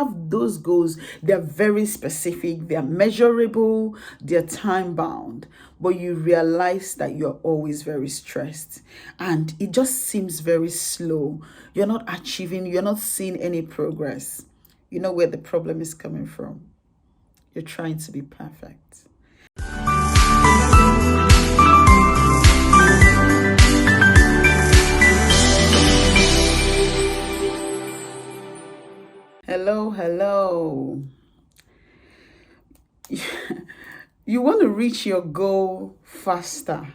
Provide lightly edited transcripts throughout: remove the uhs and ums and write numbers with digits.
have those goals, they're very specific, they're measurable, they're time bound, but you realize that you're always very stressed and it just seems very slow. You're not achieving, you're not seeing any progress. You know where the problem is coming from. You're trying to be perfect. Hello. You want to reach your goal faster.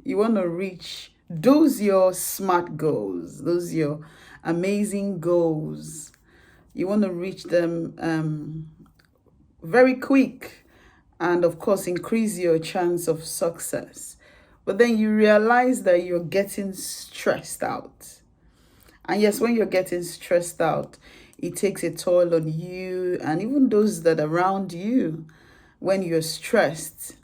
You want to reach those your smart goals, those your amazing goals. You want to reach them very quick and of course increase your chance of success. But then you realize that you're getting stressed out. And yes, when you're getting stressed out, it takes a toll on you and even those that are around you when you're stressed.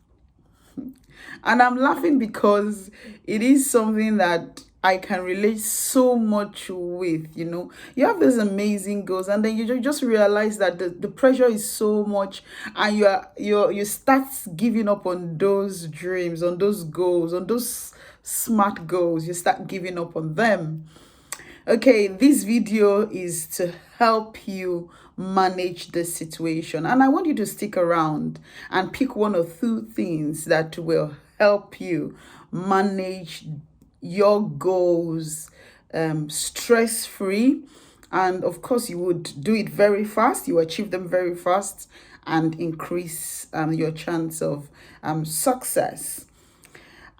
And I'm laughing because it is something that I can relate so much with. You have these amazing goals and then you just realize that the pressure is so much and you start giving up on those dreams, on those goals, on those smart goals. You start giving up on them. Okay, this video is to help you manage the situation. And I want you to stick around and pick one or two things that will help you manage your goals stress-free. And of course, you would do it very fast. You achieve them very fast and increase your chance of success.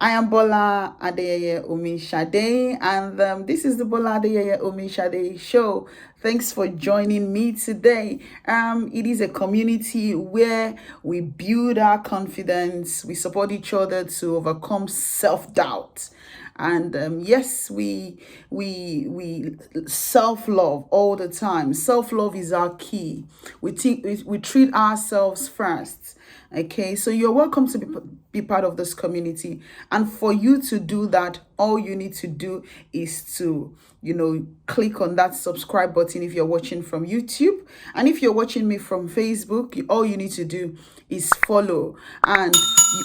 I am Bola Adeyeye Omishade, and this is the Bola Adeyeye Omishade show. Thanks for joining me today. It is a community where we build our confidence, we support each other to overcome self-doubt. And yes, we self-love all the time. Self-love is our key. We treat ourselves first. Okay, so you're welcome to be part of this community. And for you to do that, all you need to do is to, click on that subscribe button if you're watching from YouTube. And if you're watching me from Facebook, all you need to do is follow. And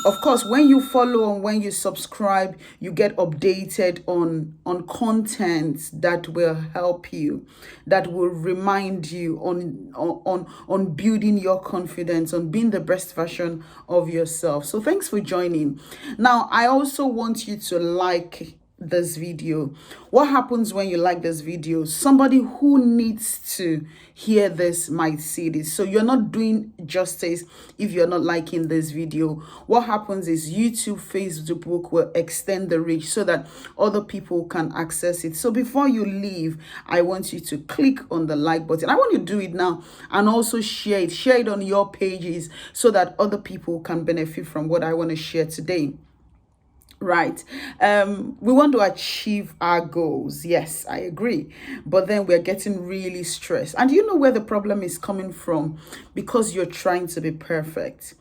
of course, when you follow and when you subscribe, you get updated on content that will help you, that will remind you on building your confidence, on being the best version of yourself. So thanks for joining. Now, I also want you to like this video. What happens when you like this video? Somebody who needs to hear this might see this. So you're not doing justice if you're not liking this video. What happens is YouTube, Facebook will extend the reach so that other people can access it. So before you leave, I want you to click on the like button. I want you to do it now and also share it. Share it on your pages so that other people can benefit from what I want to share today. Right. We want to achieve our goals. Yes, I agree. But then we're getting really stressed. And you know where the problem is coming from? Because you're trying to be perfect.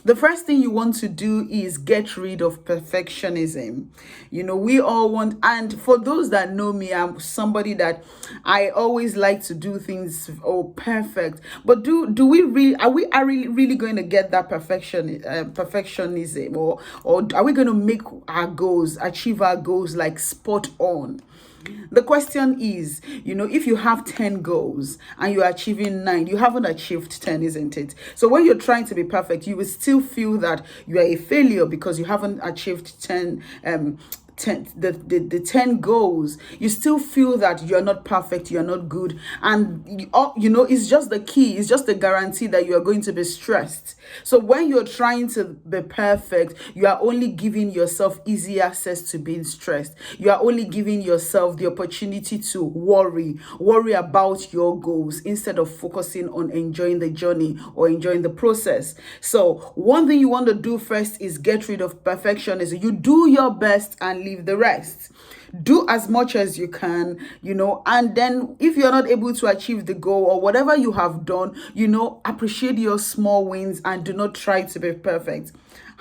The first thing you want to do is get rid of perfectionism. We all want, and for those that know me, I'm somebody that I always like to do things perfect. But do we really are we really going to get that perfectionism, or are we going to make our goals, achieve our goals like spot on? The question is, if you have 10 goals and you're achieving 9, you haven't achieved 10, isn't it? So when you're trying to be perfect, you will still feel that you are a failure because you haven't achieved 10 the 10 goals. You still feel that you're not perfect, you're not good, and it's just the key, it's just the guarantee that you are going to be stressed. So when you're trying to be perfect, you are only giving yourself easy access to being stressed. You are only giving yourself the opportunity to worry about your goals instead of focusing on enjoying the journey or enjoying the process. So one thing you want to do first is get rid of perfectionism. You do your best and leave the rest. Do as much as you can, and then if you're not able to achieve the goal or whatever you have done, appreciate your small wins and do not try to be perfect.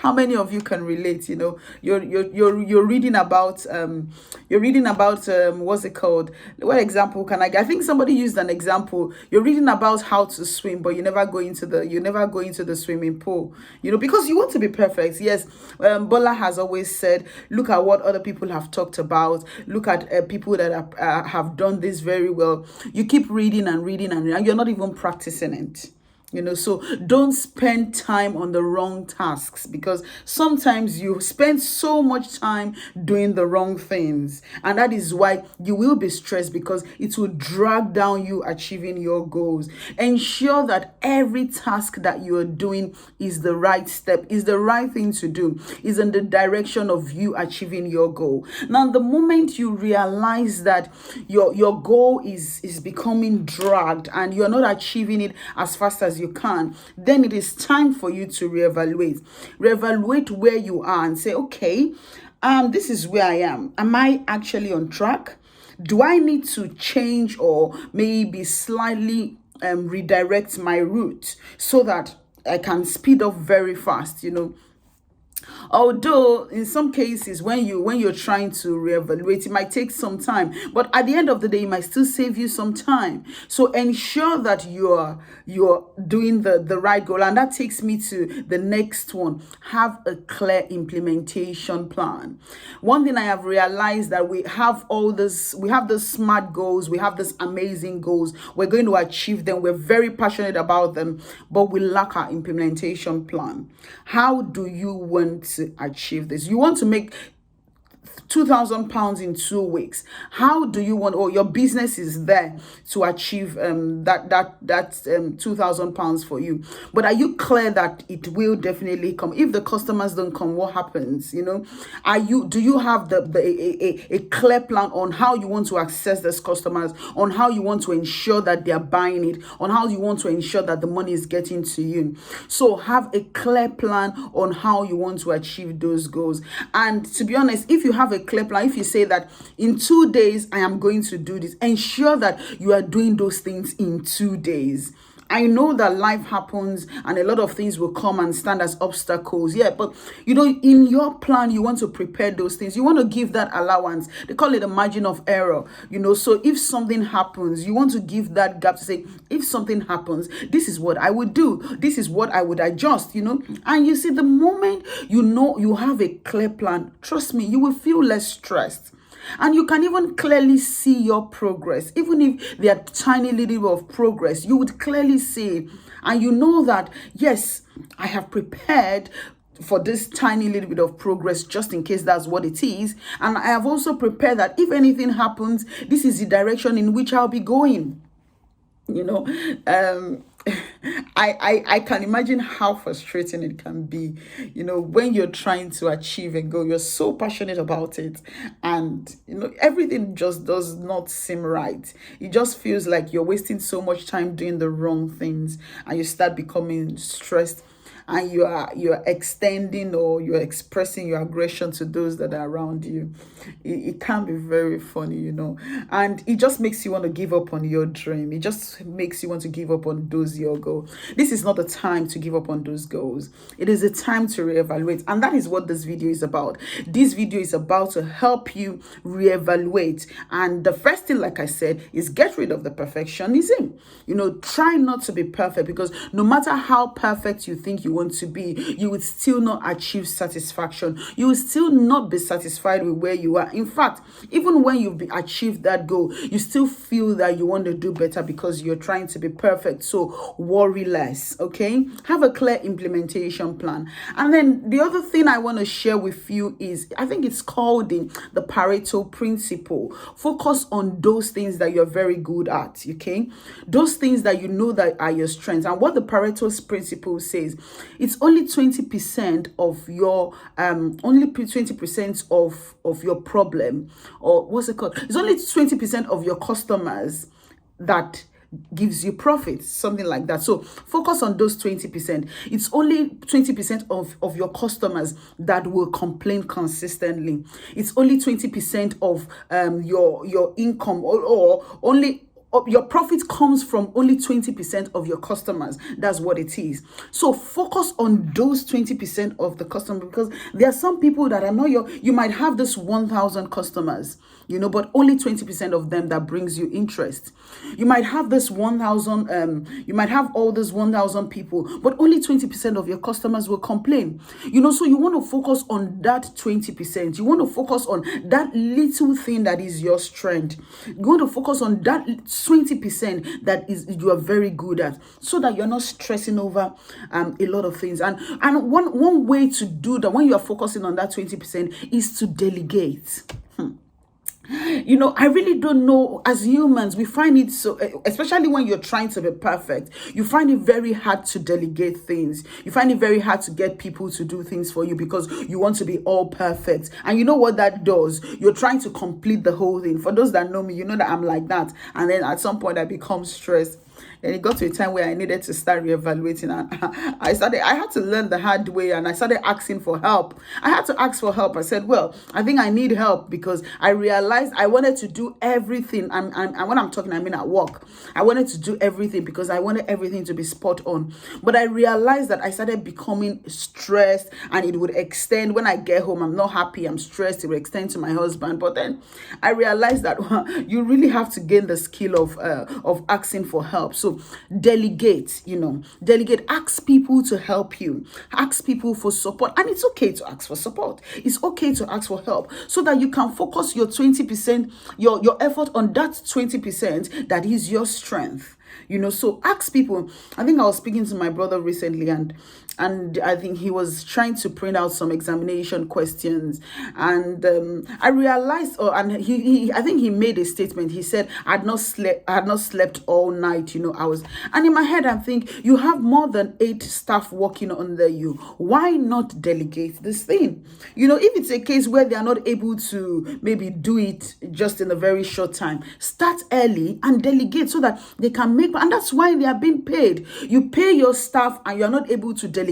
How many of you can relate? You're reading about what's it called? What example can I get? I think somebody used an example. You're reading about how to swim, but you never go into the swimming pool. Because you want to be perfect. Yes, Bola has always said, look at what other people have talked about. Look at people that have done this very well. You keep reading and reading and you're not even practicing it. So don't spend time on the wrong tasks, because sometimes you spend so much time doing the wrong things, and that is why you will be stressed, because it will drag down you achieving your goals. Ensure that every task that you are doing is the right step, is the right thing to do, is in the direction of you achieving your goal. Now, the moment you realize that your goal is becoming dragged and you're not achieving it as fast as you can, then it is time for you to reevaluate where you are and say, okay, this is where I am I actually on track? Do I need to change or maybe slightly redirect my route so that I can speed up very fast? Although in some cases, when you're trying to reevaluate, it might take some time, but at the end of the day, it might still save you some time. So ensure that you're doing the right goal. And that takes me to the next one. Have a clear implementation plan. One thing I have realized, that we have the smart goals, we have these amazing goals, we're going to achieve them, we're very passionate about them, but we lack our implementation plan. How do you want to achieve this? You want to make £2,000 in 2 weeks. How do you want, or your business is there to achieve that £2,000 for you? But are you clear that it will definitely come? If the customers don't come, what happens? Do you have a clear plan on how you want to access these customers, on how you want to ensure that they are buying it, on how you want to ensure that the money is getting to you? So have a clear plan on how you want to achieve those goals. And to be honest, if you have a clear plan, if you say that in 2 days I am going to do this, ensure that you are doing those things in 2 days. I know that life happens and a lot of things will come and stand as obstacles. Yeah, but in your plan, you want to prepare those things. You want to give that allowance. They call it a margin of error. So if something happens, you want to give that gap to say, if something happens, this is what I would do. This is what I would adjust, And you see, the moment you have a clear plan, trust me, you will feel less stressed. And you can even clearly see your progress. Even if they are tiny little bit of progress, you would clearly see it. And you know that, yes, I have prepared for this tiny little bit of progress, just in case that's what it is. And I have also prepared that if anything happens, this is the direction in which I'll be going. I can imagine how frustrating it can be, when you're trying to achieve a goal, you're so passionate about it, and everything just does not seem right. It just feels like you're wasting so much time doing the wrong things, and you start becoming stressed, and you're extending or you're expressing your aggression to those that are around you. It can be very funny, and it just makes you want to give up on your dream. It just makes you want to give up on your goals. This is not the time to give up on those goals. It is a time to reevaluate, and that is what this video is about. This video is about to help you reevaluate, and the first thing, like I said, is get rid of the perfectionism. Try not to be perfect, because no matter how perfect you think you want to be, you would still not achieve satisfaction. You will still not be satisfied with where you are. In fact, even when you've achieved that goal, you still feel that you want to do better because you're trying to be perfect. So worry less, okay? Have a clear implementation plan. And then the other thing I want to share with you is, I think it's called the Pareto principle. Focus on those things that you're very good at, okay? Those things that you know that are your strengths. And what the Pareto's principle says, it's only 20% of your only 20% of your problem, or what's it called? It's only 20% of your customers that gives you profit, something like that. So focus on those 20%. It's only 20% of your customers that will complain consistently. It's only 20% of your income, or only your profit comes from only 20% of your customers. That's what it is. So focus on those 20% of the customer, because there are some people that are not you might have this 1,000 customers, but only 20% of them that brings you interest. You might have this 1,000, you might have all these 1,000 people, but only 20% of your customers will complain. So you want to focus on that 20%. You want to focus on that little thing that is your strength. You want to focus on that 20% that is you are very good at, so that you're not stressing over a lot of things. And one way to do that when you are focusing on that 20% is to delegate. I really don't know. As humans, we find it so, especially when you're trying to be perfect, you find it very hard to delegate things. You find it very hard to get people to do things for you because you want to be all perfect. And you know what that does? You're trying to complete the whole thing. For those that know me, you know that I'm like that. And then at some point I become stressed. And it got to a time where I needed to start reevaluating, and I had to learn the hard way, and I started asking for help. I had to ask for help. I said, well, I think I need help, because I realized I wanted to do everything. And when I'm talking, I mean at work. I wanted to do everything because I wanted everything to be spot on. But I realized that I started becoming stressed, and it would extend. When I get home, I'm not happy, I'm stressed. It would extend to my husband. But then I realized that you really have to gain the skill of asking for help. So delegate, delegate, ask people to help you, ask people for support. And it's okay to ask for support. It's okay to ask for help, so that you can focus your 20%, your effort on that 20% that is your strength. So ask people. I think I was speaking to my brother recently, and I think he was trying to print out some examination questions, and I realized, and I think he made a statement. He said, I had not slept all night. And in my head, I think, you have more than 8 staff working under you. Why not delegate this thing? If it's a case where they are not able to maybe do it just in a very short time, start early and delegate, so that they can make. And that's why they are being paid. You pay your staff, and you're not able to delegate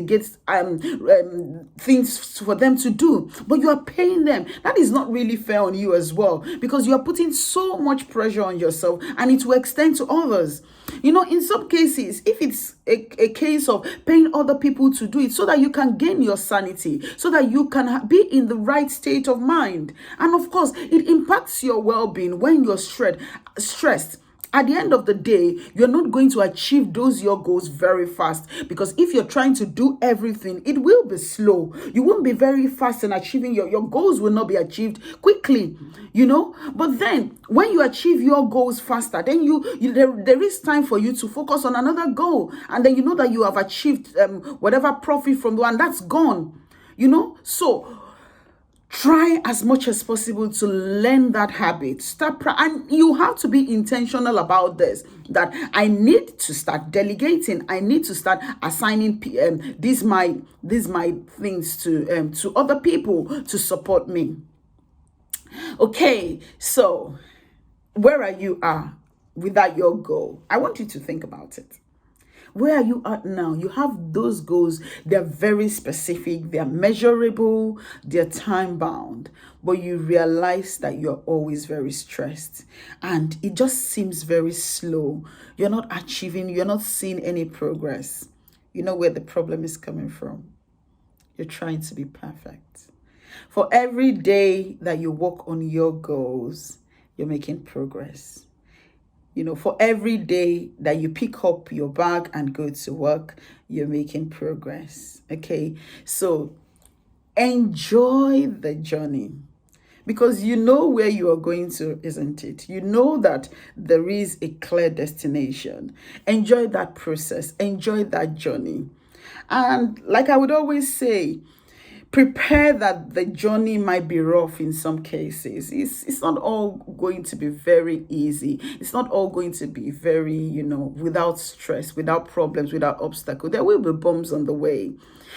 things for them to do, but you are paying them. That is not really fair on you as well, because you are putting so much pressure on yourself, and it will extend to others. In some cases, if it's a case of paying other people to do it, so that you can gain your sanity, so that you can be in the right state of mind. And of course, it impacts your well-being when you're stressed. At the end of the day, you're not going to achieve your goals very fast, because if you're trying to do everything, it will be slow. You won't be very fast in achieving your goals will not be achieved quickly, But then when you achieve your goals faster, then there is time for you to focus on another goal, and then that you have achieved whatever profit from the one that's gone, So try as much as possible to learn that habit. And you have to be intentional about this, that I need to start delegating. I need to start assigning these my things to other people to support me. Okay, so where are you without your goal? I want you to think about it. Where are you at now? You have those goals. They're very specific. They're measurable. They're time bound. But you realize that you're always very stressed. And it just seems very slow. You're not achieving. You're not seeing any progress. You know where the problem is coming from. You're trying to be perfect. For every day that you work on your goals, you're making progress. For every day that you pick up your bag and go to work, you're making progress. Okay, so enjoy the journey, because you know where you are going to, isn't it? You know that there is a clear destination. Enjoy that process. Enjoy that journey. And like I would always say, prepare that the journey might be rough in some cases. It's not all going to be very easy. It's not all going to be very, without stress, without problems, without obstacles. There will be bumps on the way.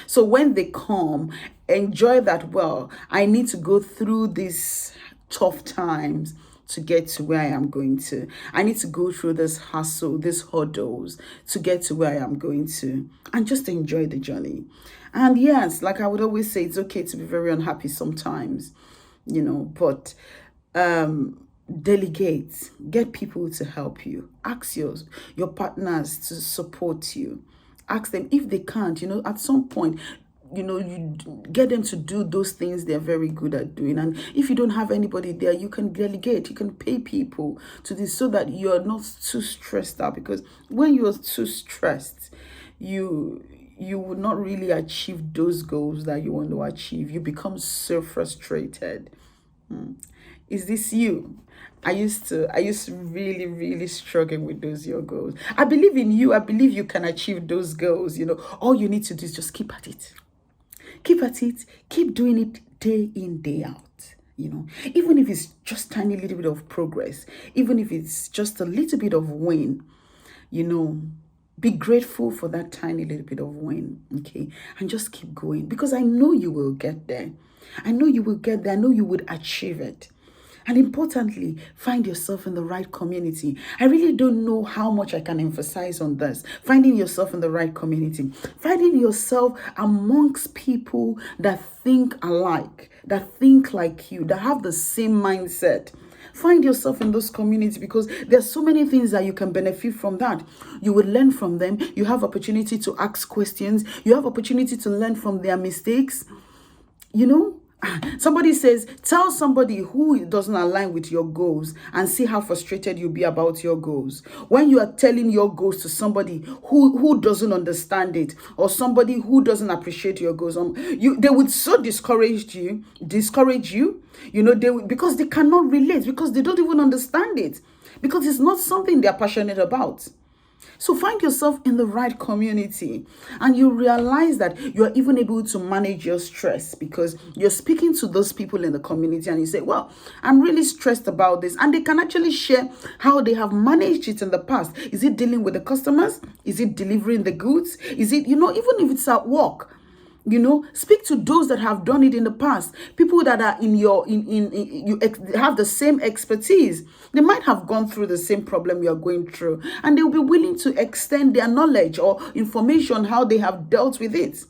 So when they come, enjoy that. Well, I need to go through these tough times to get to where I am going to. I need to go through this hassle, these hurdles to get to where I am going to, and just enjoy the journey. And yes, like I would always say, it's okay to be very unhappy sometimes, but Delegate, get people to help you, ask your partners to support you, ask them if they can't, at some point, you get them to do those things they're very good at doing. And if you don't have anybody there, you can delegate, you can pay people to this so that you're not too stressed out, because when you're too stressed, you will not really achieve those goals that you want to achieve. You become so frustrated. Is this you? I used to really, really struggle with those your goals. I believe in you. I believe you can achieve those goals. All you need to do is just keep at it. Keep at it. Keep doing it day in, day out. Even if it's just tiny little bit of progress, even if it's just a little bit of win, be grateful for that tiny little bit of win, okay? And just keep going, because I know you will get there. I know you will get there. I know you would achieve it. And importantly, find yourself in the right community. I really don't know how much I can emphasize on this. Finding yourself in the right community. Finding yourself amongst people that think alike, that think like you, that have the same mindset. Find yourself in those communities, because there's so many things that you can benefit from that. You will learn from them. You have opportunity to ask questions. You have opportunity to learn from their mistakes. Somebody says, tell somebody who doesn't align with your goals and see how frustrated you'll be about your goals. When you are telling your goals to somebody who doesn't understand it, or somebody who doesn't appreciate your goals, they would so discourage you, because they cannot relate, because they don't even understand it, because it's not something they're passionate about. So find yourself in the right community, and you realize that you're even able to manage your stress, because you're speaking to those people in the community and you say, well, I'm really stressed about this. And they can actually share how they have managed it in the past. Is it dealing with the customers? Is it delivering the goods? Is it, even if it's at work, speak to those that have done it in the past. People that are have the same expertise. They might have gone through the same problem you're going through, and they'll be willing to extend their knowledge or information how they have dealt with it.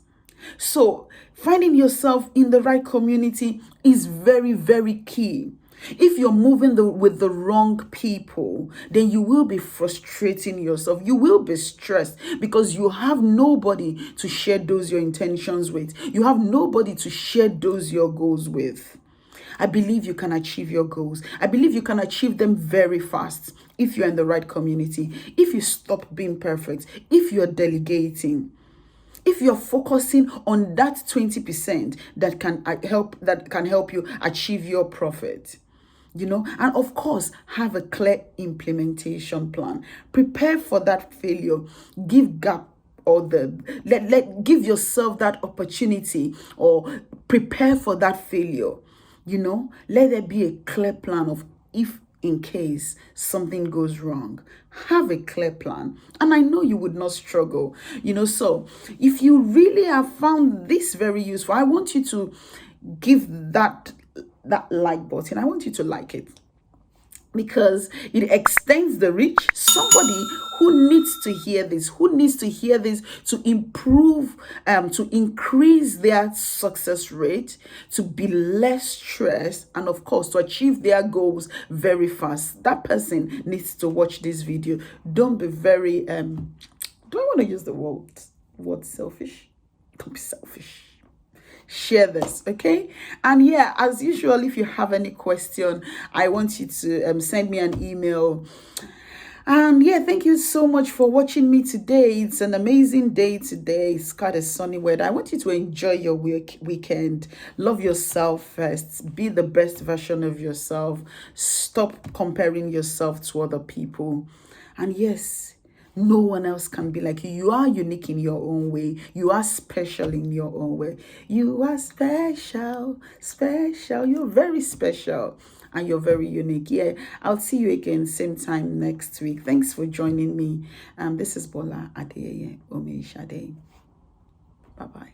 So finding yourself in the right community is very, very key. If you're moving with the wrong people, then you will be frustrating yourself. You will be stressed, because you have nobody to share those your intentions with. You have nobody to share those your goals with. I believe you can achieve your goals. I believe you can achieve them very fast if you're in the right community, if you stop being perfect, if you're delegating. If you're focusing on that 20% that can help you achieve your profit. And of course, have a clear implementation plan. Prepare for that failure. Give gap, or give yourself that opportunity, or prepare for that failure. Let there be a clear plan of, if in case something goes wrong, have a clear plan. And I know you would not struggle. So if you really have found this very useful, I want you to give that like button. I want you to like it, because it extends the reach. Somebody who needs to hear this, to improve, to increase their success rate, to be less stressed, and of course to achieve their goals very fast. That person needs to watch this video. Don't be very do I want to use the word selfish? Don't be selfish. Share this, okay? And yeah, as usual, if you have any question, I want you to send me an email. And yeah, thank you so much for watching me today. It's an amazing day today. It's quite a sunny weather. I want you to enjoy your weekend. Love yourself first. Be the best version of yourself. Stop comparing yourself to other people. And yes, no one else can be like you. You are unique in your own way. You are special in your own way. You are special. You're very special. And you're very unique. Yeah, I'll see you again same time next week. Thanks for joining me. This is Bola Adeyeye Omeshade. Bye-bye.